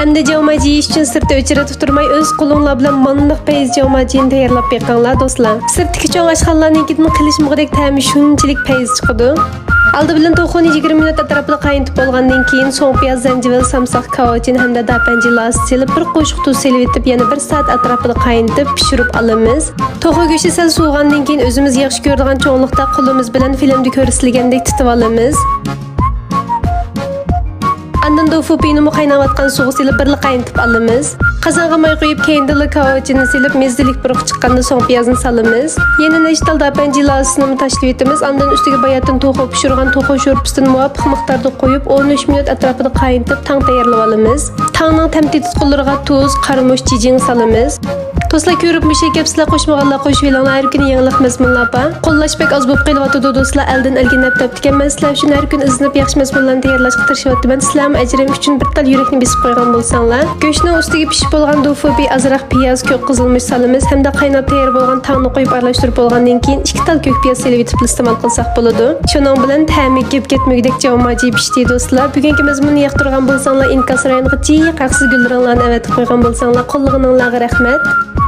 Endi jawmaji yeyish uchun sirtda o'chiratib turmay o'z qo'linglar bilan manliq payiz jawmajini tayyorlab beqinglar do'stlar. Sirtdagi cho'ng oshxonalarnikidan qilishmag'idek ta'mi shunchalik payiz chiqadi. Aldı bilan to'xuni 20 minut atrofida qaynatib bo'lgandan keyin so'ng piyoz, zanjivil, samsoq, kavachin hamda dapanji loz silib, bir qo'shiq tuz silib etib, yana 1 soat atrofida qaynatib pishirib olamiz. To'xu go'shti sal suvgandan keyin o'zimiz yaxshi ko'radigan cho'nglikda qo'limiz bilan filmda ko'rsatilgandek tutib olamiz. Andan tofu peyni qaynayotgan suvga silib birli qaynatib olamiz. Qozonga moy qo'yib, keyindala kavachini silib, mezdilik buruq chiqqanda so'ng piyozni solamiz. Yana nechtal dapanji lozini tashlab etamiz. Andan ustiga bayatdan to'xu pishirgan to'xu sho'rpasini muvofiq miqdorda qo'yib, 13 minut atrofida qaynatib, tang tayyorlab olamiz. Tangning tamtid tutqunlariga tuz, qarmush, jijing solamiz. Do'stlar ko'rib mushakapsizlar qo'shmaganlar qo'shib elinglar har kuni yangilik mazmunlar bor. Qo'llash bek oz bo'lib qelyapti do'stlar, eldan elga nap ekan. Men sizlar uchun har kun izinib yaxshi mazmunlarni tayyorlashga tirishyapman. Sizlarning ajrim uchun bir tal yurakni besib qo'ygan bo'lsanglar, go'shtning ustiga pishib bo'lgan tofu bi azroq piyoz, ko'k qizilmish solamiz hamda qaynab tayyor bo'lgan tangni qo'yib aralashtirib bo'lgandan keyin 2 tal ko'k piyoz silib etib iste'mol qilsak bo'ladi. Shuning bilan ta'mi kep ketmagidek jawmaji pishdi do'stlar. Bugungi mazmunni yoqtirgan bo'lsanglar, inkas rayoniga jiy qaqsiz gullaringlarni avatib qo'ygan bo'lsanglar, qo'llig'ingizga rahmat.